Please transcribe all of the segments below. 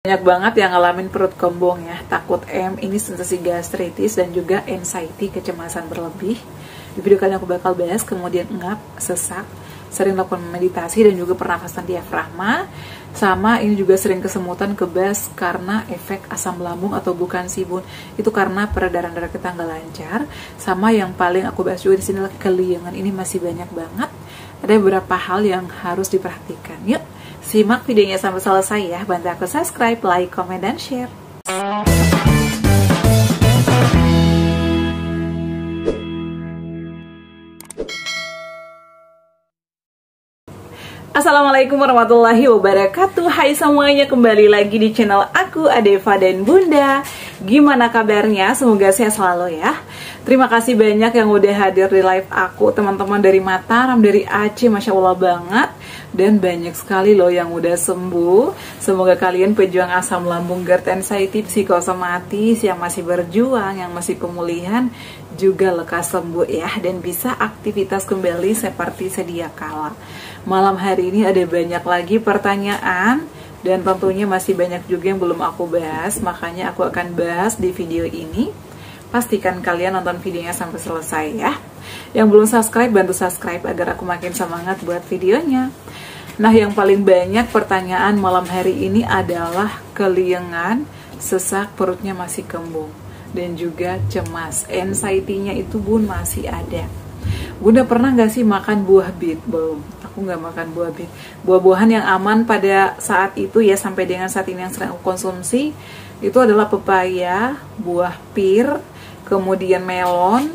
Banyak banget yang ngalamin perut kembung ya, takut ini sensasi gastritis dan juga anxiety, kecemasan berlebih. Di video kali ini aku bakal bahas, kemudian ngap, sesak, sering lakukan meditasi dan juga pernafasan diafragma. Sama ini juga sering kesemutan, kebas karena efek asam lambung atau bukan sih bun, itu karena peredaran darah kita nggak lancar. Sama yang paling aku bahas juga di sini adalah keliengan. Ini masih banyak banget. Ada beberapa hal yang harus diperhatikan. Yuk simak videonya sampai selesai ya. Bantu aku subscribe, like, komen, dan share. Assalamualaikum warahmatullahi wabarakatuh. Hai semuanya, kembali lagi di channel aku, Adeva dan Bunda. Gimana kabarnya? Semoga sehat selalu ya. Terima kasih banyak yang udah hadir di live aku, teman-teman dari Mataram, dari Aceh, Masya Allah banget. Dan banyak sekali loh yang udah sembuh. Semoga kalian pejuang asam lambung, GERD, anxiety, psikosomatis, yang masih berjuang, yang masih pemulihan, juga lekas sembuh ya, dan bisa aktivitas kembali seperti sedia kala. Malam hari ini ada banyak lagi pertanyaan, dan tentunya masih banyak juga yang belum aku bahas, makanya aku akan bahas di video ini. Pastikan kalian nonton videonya sampai selesai ya. Yang belum subscribe, bantu subscribe agar aku makin semangat buat videonya. Nah, yang paling banyak pertanyaan malam hari ini adalah keliengan, sesak, perutnya masih kembung, dan juga cemas. Anxiety-nya itu bun masih ada. Bunda pernah gak sih makan buah bit? Belum, aku gak makan buah bit. Buah-buahan yang aman pada saat itu ya, sampai dengan saat ini yang sering aku konsumsi, itu adalah pepaya, buah pir, kemudian melon,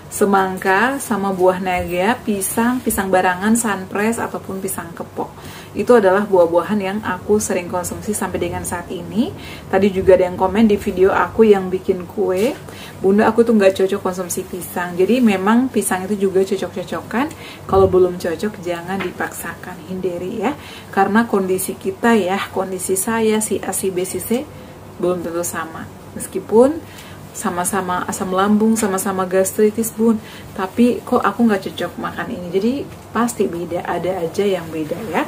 semangka, sama buah naga, pisang, pisang barangan, sunpress, ataupun pisang kepok. Itu adalah buah-buahan yang aku sering konsumsi sampai dengan saat ini. Tadi juga ada yang komen di video aku yang bikin kue, Bunda aku tuh nggak cocok konsumsi pisang. Jadi memang pisang itu juga cocok-cocokan. Kalau belum cocok jangan dipaksakan, hindari ya. Karena kondisi kita ya, kondisi saya, si A, si B, si C belum tentu sama. Meskipun sama-sama asam lambung, sama-sama gastritis bun, tapi kok aku nggak cocok makan ini. Jadi pasti beda, ada aja yang beda ya.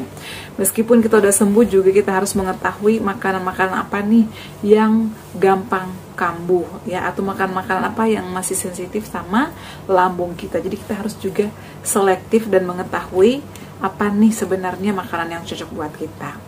Meskipun kita udah sembuh juga kita harus mengetahui makanan-makanan apa nih yang gampang kambuh ya, atau makan-makanan apa yang masih sensitif sama lambung kita. Jadi kita harus juga selektif dan mengetahui apa nih sebenarnya makanan yang cocok buat kita.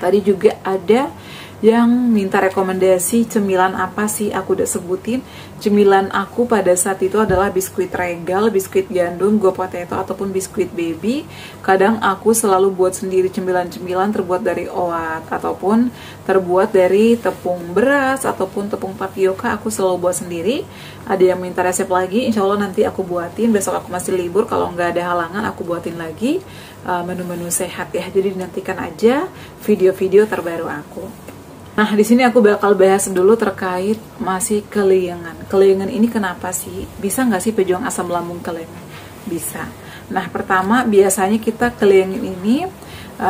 Tadi juga ada yang minta rekomendasi cemilan apa sih, aku udah sebutin. Cemilan aku pada saat itu adalah biskuit regal, biskuit gandum, go potato, ataupun biskuit baby. Kadang aku selalu buat sendiri cemilan-cemilan terbuat dari oat, ataupun terbuat dari tepung beras, ataupun tepung tapioka, aku selalu buat sendiri. Ada yang minta resep lagi, insya Allah nanti aku buatin. Besok aku masih libur, kalau nggak ada halangan aku buatin lagi menu-menu sehat ya. Jadi dinantikan aja video-video terbaru aku. Nah, di sini aku bakal bahas dulu terkait masih keliengan. Keliengan ini kenapa sih? Bisa nggak sih pejuang asam lambung keliengan? Bisa. Nah, pertama biasanya kita keliengan ini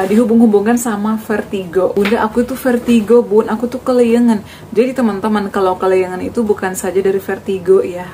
dihubung-hubungkan sama vertigo. Bunda, aku itu vertigo, bun, aku tuh keliengan. Jadi teman-teman, kalau keliengan itu bukan saja dari vertigo ya.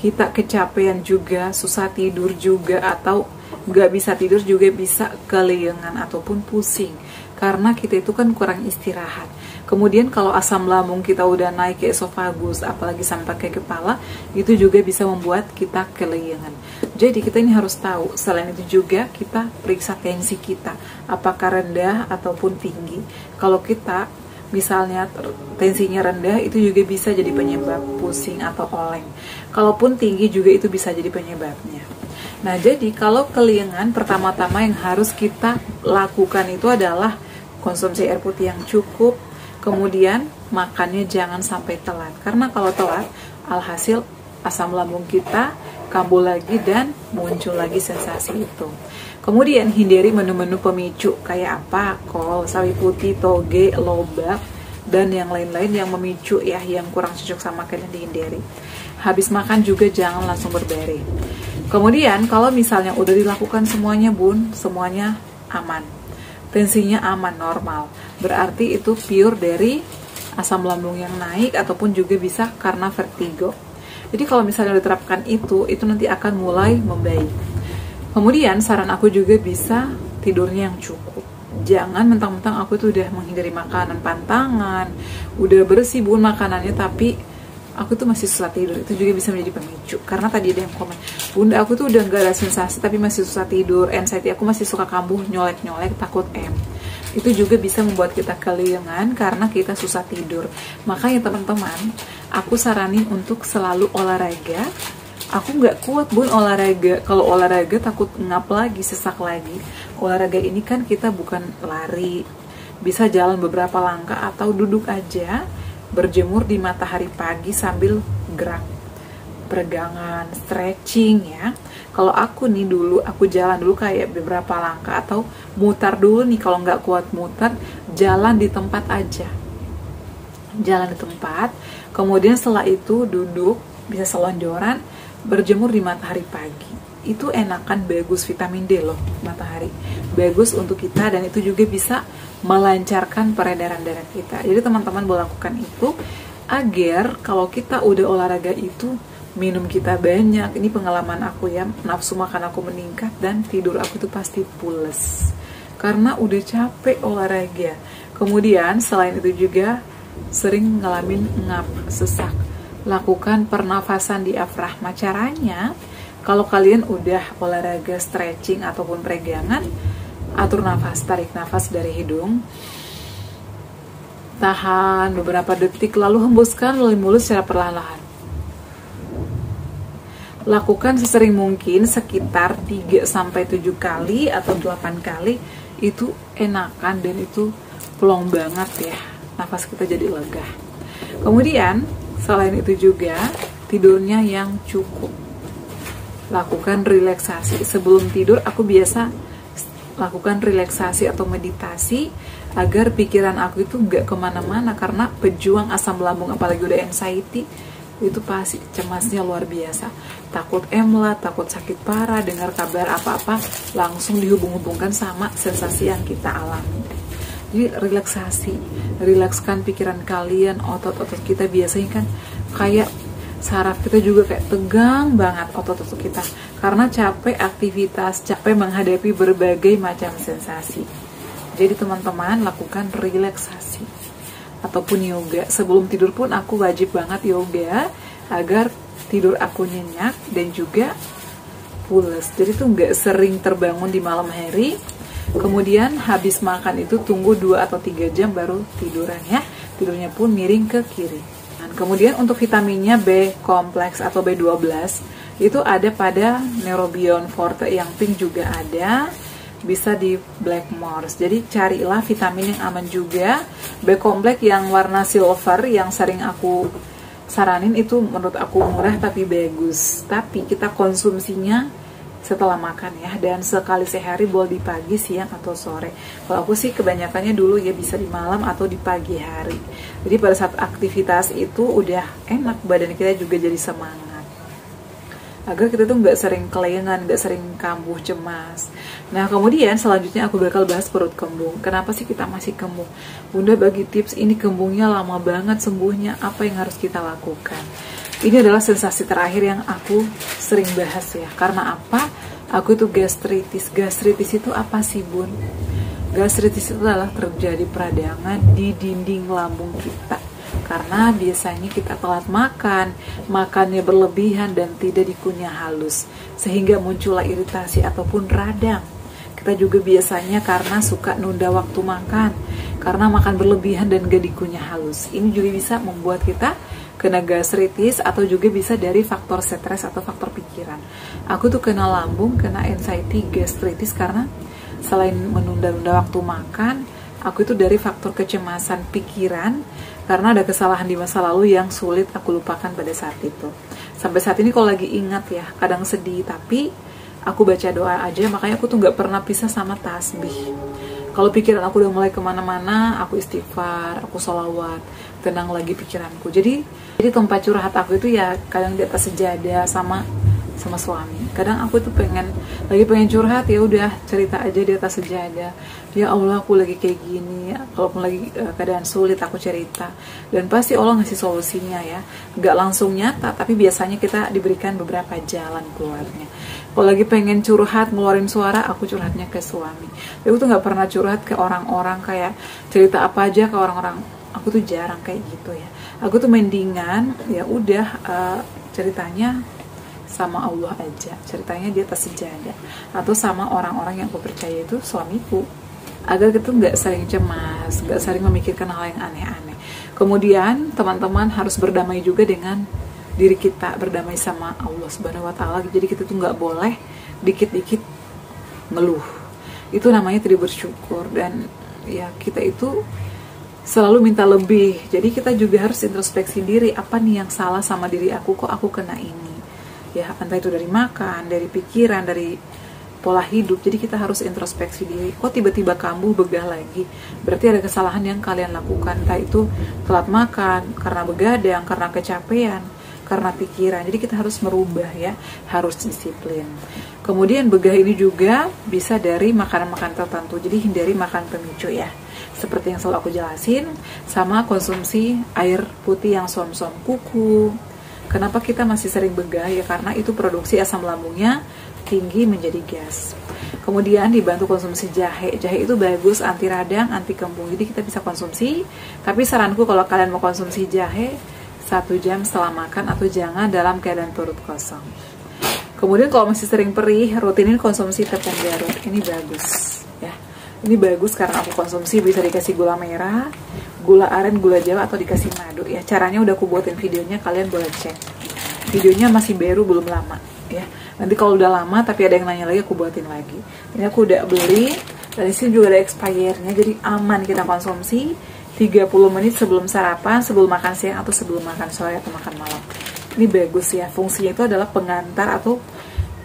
Kita kecapean juga, susah tidur juga, atau nggak bisa tidur juga bisa keliengan ataupun pusing. Karena kita itu kan kurang istirahat. Kemudian kalau asam lambung kita udah naik ke esofagus, apalagi sampai ke kepala, itu juga bisa membuat kita keliengan. Jadi kita ini harus tahu, selain itu juga kita periksa tensi kita, apakah rendah ataupun tinggi. Kalau kita misalnya tensinya rendah, itu juga bisa jadi penyebab pusing atau oleng. Kalaupun tinggi juga itu bisa jadi penyebabnya. Nah, jadi kalau keliengan, pertama-tama yang harus kita lakukan itu adalah konsumsi air putih yang cukup. Kemudian makannya jangan sampai telat, karena kalau telat alhasil asam lambung kita kambuh lagi dan muncul lagi sensasi itu. Kemudian hindari menu-menu pemicu kayak apa, kol, sawi putih, toge, lobak, dan yang lain-lain yang memicu ya, yang kurang cocok sama kalian dihindari. Habis makan juga jangan langsung berbaring. Kemudian kalau misalnya udah dilakukan semuanya bun, semuanya aman, tensinya aman, normal, berarti itu pure dari asam lambung yang naik, ataupun juga bisa karena vertigo. Jadi kalau misalnya diterapkan itu nanti akan mulai membaik. Kemudian saran aku juga bisa tidurnya yang cukup Jangan mentang-mentang aku tuh udah menghindari makanan pantangan, udah bersih bun makanannya, tapi aku tuh masih susah tidur. Itu juga bisa menjadi pemicu. Karena tadi ada yang komen, bunda aku tuh udah gak ada sensasi tapi masih susah tidur, anxiety aku masih suka kambuh, nyolek-nyolek, takut itu juga bisa membuat kita kelingan karena kita susah tidur. Makanya teman-teman, aku saranin untuk selalu olahraga. Aku nggak kuat bun olahraga. Kalau olahraga takut ngap lagi, sesak lagi. Olahraga ini kan kita bukan lari, bisa jalan beberapa langkah atau duduk aja, berjemur di matahari pagi sambil gerak, peregangan, stretching ya. Kalau aku nih dulu, aku jalan dulu kayak beberapa langkah atau mutar dulu nih. Kalau nggak kuat mutar, jalan di tempat aja. Jalan di tempat, kemudian setelah itu duduk, bisa selonjoran, berjemur di matahari pagi. Itu enakan, bagus, vitamin D loh matahari. Bagus untuk kita dan itu juga bisa melancarkan peredaran darah kita. Jadi teman-teman boleh lakukan itu agar kalau kita udah olahraga itu minum kita banyak. Ini pengalaman aku ya, nafsu makan aku meningkat dan tidur aku tuh pasti pules karena udah capek olahraga. Kemudian selain itu juga sering ngalamin ngap, sesak. Lakukan pernafasan diafragma. Caranya, kalau kalian udah olahraga stretching ataupun peregangan, atur nafas, tarik nafas dari hidung, tahan beberapa detik, lalu hembuskan melalui mulut secara perlahan-lahan. Lakukan sesering mungkin, sekitar 3-7 kali atau 8 kali. Itu enakan dan itu plong banget ya, nafas kita jadi lega. Kemudian selain itu juga tidurnya yang cukup. Lakukan relaksasi. Sebelum tidur aku biasa lakukan relaksasi atau meditasi agar pikiran aku itu nggak kemana-mana, karena pejuang asam lambung apalagi udah anxiety itu pasti cemasnya luar biasa, takut emlat, takut sakit parah, dengar kabar apa-apa langsung dihubung-hubungkan sama sensasi yang kita alami. Jadi relaksasi, rilekskan pikiran kalian, otot-otot kita biasanya kan kayak saraf kita juga kayak tegang banget otot-otot kita karena capek aktivitas, capek menghadapi berbagai macam sensasi. Jadi teman-teman lakukan relaksasi ataupun yoga. Sebelum tidur pun aku wajib banget yoga agar tidur aku nyenyak dan juga pules. Jadi tuh nggak sering terbangun di malam hari. Kemudian habis makan itu tunggu 2 atau 3 jam baru tiduran ya. Tidurnya pun miring ke kiri. Dan kemudian untuk vitaminnya B kompleks atau B12 itu ada pada Neurobion Forte, yang pink juga ada, bisa di Blackmores. Jadi carilah vitamin yang aman juga. B kompleks yang warna silver yang sering aku saranin itu menurut aku murah tapi bagus. Tapi kita konsumsinya setelah makan ya, dan sekali sehari boleh di pagi, siang atau sore. Kalau aku sih kebanyakannya dulu ya bisa di malam atau di pagi hari. Jadi pada saat aktivitas itu udah enak, badan kita juga jadi semangat. Agar kita tuh nggak sering kelingan, nggak sering kambuh, cemas. Nah kemudian selanjutnya aku bakal bahas perut kembung. Kenapa sih kita masih kembung? Bunda bagi tips, ini kembungnya lama banget sembuhnya, apa yang harus kita lakukan? Ini adalah sensasi terakhir yang aku sering bahas ya. Karena apa? Aku itu gastritis. Gastritis itu apa sih bun? Gastritis itu adalah terjadi peradangan di dinding lambung kita. Karena biasanya kita telat makan, makannya berlebihan dan tidak dikunyah halus, sehingga muncullah iritasi ataupun radang. Kita juga biasanya karena suka nunda waktu makan, karena makan berlebihan dan gak dikunyah halus. Ini juga bisa membuat kita kena gastritis, atau juga bisa dari faktor stres atau faktor pikiran. Aku tuh kena lambung, kena anxiety, gastritis karena selain menunda-nunda waktu makan, aku itu dari faktor kecemasan pikiran, karena ada kesalahan di masa lalu yang sulit aku lupakan pada saat itu. Sampai saat ini kalau lagi ingat ya, kadang sedih, tapi aku baca doa aja, makanya aku tuh gak pernah pisah sama tasbih. Kalau pikiran aku udah mulai kemana-mana, aku istighfar, aku sholawat, tenang lagi pikiranku. Jadi tempat curhat aku itu ya kadang di atas sejadah sama sama suami. Kadang aku tuh lagi pengen curhat, ya udah cerita aja di atas sejadah. Ya Allah, aku lagi kayak gini. Kalaupun lagi keadaan sulit, aku cerita. Dan pasti Allah ngasih solusinya ya. Nggak langsung nyata, tapi biasanya kita diberikan beberapa jalan keluarnya. Kalau lagi pengen curhat, ngeluarin suara, aku curhatnya ke suami. Aku tuh nggak pernah curhat ke orang-orang kayak cerita apa aja ke orang-orang. Aku tuh jarang kayak gitu ya. Aku tuh mendingan ya udah ceritanya sama Allah aja, ceritanya di atas sejadah, atau sama orang-orang yang aku percaya, itu suamiku, agar kita nggak sering cemas, nggak sering memikirkan hal yang aneh-aneh. Kemudian teman-teman harus berdamai juga dengan diri kita, berdamai sama Allah Subhanahu Wa Taala. Jadi kita tuh nggak boleh dikit-dikit ngeluh, itu namanya tidak bersyukur. Dan ya kita itu selalu minta lebih. Jadi kita juga harus introspeksi diri, apa nih yang salah sama diri aku, kok aku kena ini ya, entah itu dari makan, dari pikiran, dari pola hidup. Jadi kita harus introspeksi diri, kok tiba-tiba kambuh begah lagi, berarti ada kesalahan yang kalian lakukan, entah itu telat makan, karena begadang, karena kecapean, karena pikiran. Jadi kita harus merubah ya, harus disiplin. Kemudian begah ini juga bisa dari makanan-makanan tertentu, jadi hindari makan pemicu ya, seperti yang selalu aku jelasin, sama konsumsi air putih yang som-som kuku. Kenapa kita masih sering begah ya, karena itu produksi asam lambungnya tinggi menjadi gas. Kemudian dibantu konsumsi jahe. Jahe itu bagus, anti radang, anti kembung, jadi kita bisa konsumsi. Tapi saranku kalau kalian mau konsumsi jahe 1 jam setelah makan, atau jangan dalam keadaan perut kosong. Kemudian kalau masih sering perih, rutinin konsumsi tepung garut. Ini bagus ya. Ini bagus karena aku konsumsi, bisa dikasih gula merah, gula aren, gula jawa, atau dikasih madu ya. Caranya udah aku buatin videonya, kalian boleh cek. Videonya masih baru, belum lama ya. Nanti kalau udah lama tapi ada yang nanya lagi, aku buatin lagi. Ini aku udah beli, dan disini juga ada expirednya, jadi aman kita konsumsi 30 menit sebelum sarapan, sebelum makan siang, atau sebelum makan sore atau makan malam. Ini bagus ya, fungsinya itu adalah pengantar atau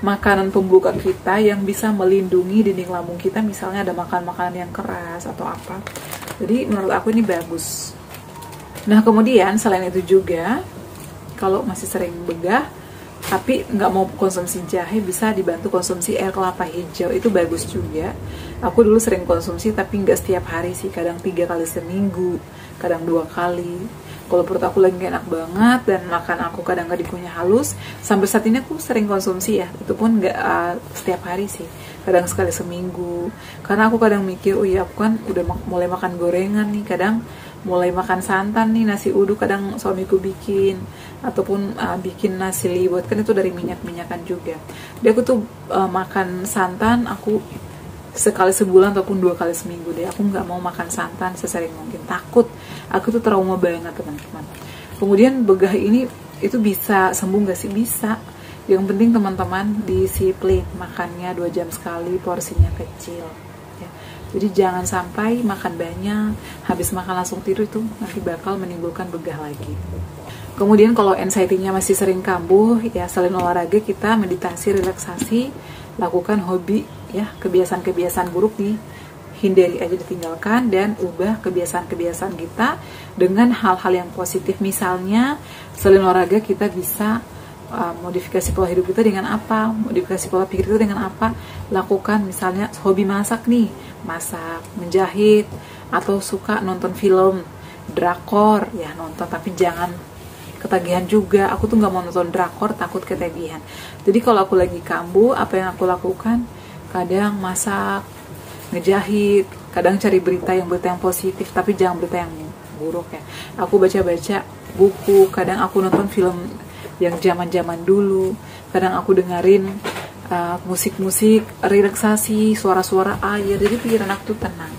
makanan pembuka kita yang bisa melindungi dinding lambung kita, misalnya ada makan-makanan yang keras atau apa. Jadi menurut aku ini bagus. Nah kemudian selain itu juga, kalau masih sering begah tapi nggak mau konsumsi jahe, bisa dibantu konsumsi air kelapa hijau, itu bagus juga. Aku dulu sering konsumsi tapi nggak setiap hari sih, kadang 3 kali seminggu, kadang 2 kali. Kalau perut aku lagi enak banget dan makan aku kadang nggak dikunyah halus, sampai saat ini aku sering konsumsi ya, itu pun nggak setiap hari sih, kadang sekali seminggu. Karena aku kadang mikir, oh iya aku kan udah mulai makan gorengan nih, kadang mulai makan santan nih, nasi uduk kadang suamiku bikin, ataupun bikin nasi liwet, kan itu dari minyak-minyakan juga. Jadi aku tuh makan santan aku sekali sebulan ataupun 2 kali seminggu deh. Aku nggak mau makan santan sesering mungkin, takut. Aku tuh trauma banget teman-teman. Kemudian begah ini itu bisa sembuh nggak sih? Bisa. Yang penting teman-teman disiplin makannya 2 jam sekali, porsinya kecil ya. Jadi jangan sampai makan banyak, habis makan langsung tidur, itu nanti bakal menimbulkan begah lagi. Kemudian kalau anxiety-nya masih sering kambuh ya, selain olahraga kita meditasi, relaksasi, lakukan hobi ya. Kebiasaan-kebiasaan buruk hindari aja, ditinggalkan, dan ubah kebiasaan-kebiasaan kita dengan hal-hal yang positif. Misalnya selain olahraga kita bisa modifikasi pola hidup kita dengan apa, modifikasi pola pikir kita dengan apa. Lakukan misalnya hobi masak nih, masak, menjahit, atau suka nonton film drakor ya, nonton, tapi jangan ketagihan juga. Aku tuh nggak mau nonton drakor, takut ketagihan. Jadi kalau aku lagi kambuh, apa yang aku lakukan, kadang masak, ngejahit, kadang cari berita yang positif, tapi jangan berita yang buruk ya. Aku baca-baca buku, kadang aku nonton film yang zaman-zaman dulu, kadang aku dengerin musik-musik relaksasi, suara-suara air, jadi pikiran aku tuh tenang.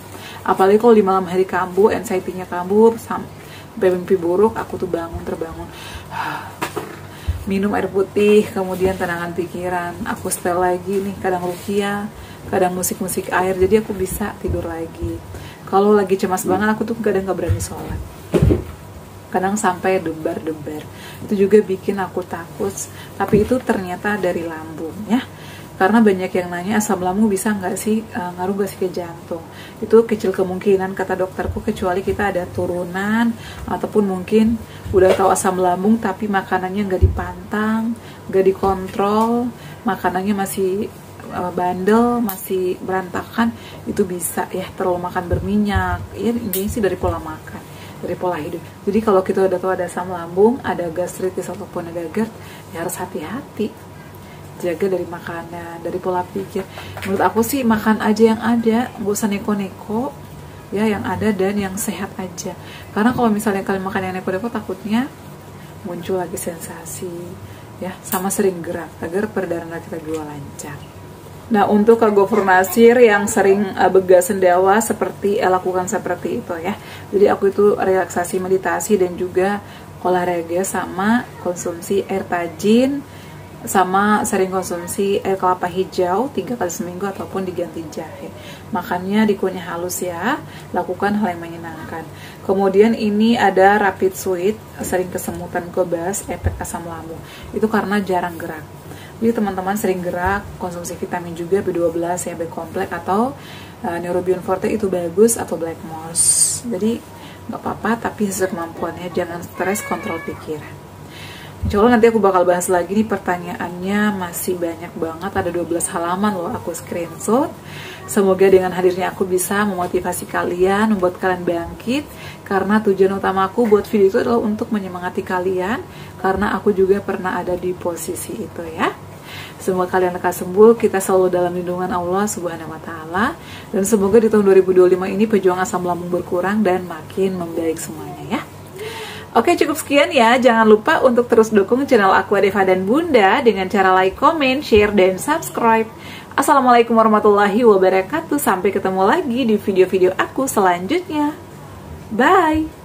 Apalagi kalau di malam hari kambuh, anxiety-nya kambuh, sampai mimpi buruk, aku tuh terbangun, minum air putih, kemudian tenangkan pikiran, aku setel lagi nih, kadang ruqyah, kadang musik-musik air, jadi aku bisa tidur lagi. Kalau lagi cemas banget, aku tuh kadang gak berani sholat, kadang sampai debar-debar, itu juga bikin aku takut. Tapi itu ternyata dari lambung ya, karena banyak yang nanya asam lambung bisa nggak sih ngaruh nggak sih ke jantung. Itu kecil kemungkinan kata dokterku, kecuali kita ada turunan, ataupun mungkin udah tahu asam lambung tapi makanannya nggak dipantang, gak dikontrol, makanannya masih bandel, masih berantakan, itu bisa ya terlalu makan berminyak. Ya intinya sih dari pola makan, dari pola hidup. Jadi kalau kita udah tahu ada asam lambung, ada gastritis ataupun ada GERD, ya harus hati-hati. Jaga dari makanan, dari pola pikir. Menurut aku sih makan aja yang ada, nggak usah neko-neko, ya yang ada dan yang sehat aja. Karena kalau misalnya kalian makan yang neko-neko, takutnya muncul lagi sensasi, ya sama sering gerak agar peredaran darah kita juga lancar. Nah, untuk gofurnasir yang sering begas sendawa seperti lakukan seperti itu ya. Jadi aku itu relaksasi, meditasi dan juga olahraga sama konsumsi air tajin, sama sering konsumsi air kelapa hijau 3 kali seminggu ataupun diganti jahe. Makannya dikunyah halus ya, lakukan hal yang menyenangkan. Kemudian ini ada rapid sweat, sering kesemutan, kebas, efek asam lambung. Itu karena jarang gerak. Jadi teman-teman sering gerak, konsumsi vitamin juga B12 ya, B-kompleks atau Neurobion Forte itu bagus, atau Black Moss. Jadi nggak apa-apa, tapi sesuai kemampuannya, jangan stres, kontrol pikiran. Insya Allah nanti aku bakal bahas lagi nih, pertanyaannya masih banyak banget, ada 12 halaman loh aku screenshot. Semoga dengan hadirnya aku bisa memotivasi kalian, membuat kalian bangkit, karena tujuan utama aku buat video itu adalah untuk menyemangati kalian, karena aku juga pernah ada di posisi itu ya. Semoga kalian lekas sembuh, kita selalu dalam lindungan Allah Subhanahu wa Ta'ala, dan semoga di tahun 2025 ini pejuang asam lambung berkurang dan makin membaik semuanya ya. Oke, cukup sekian ya. Jangan lupa untuk terus dukung channel aku Adeva dan Bunda dengan cara like, comment, share, dan subscribe. Assalamualaikum warahmatullahi wabarakatuh. Sampai ketemu lagi di video-video aku selanjutnya. Bye!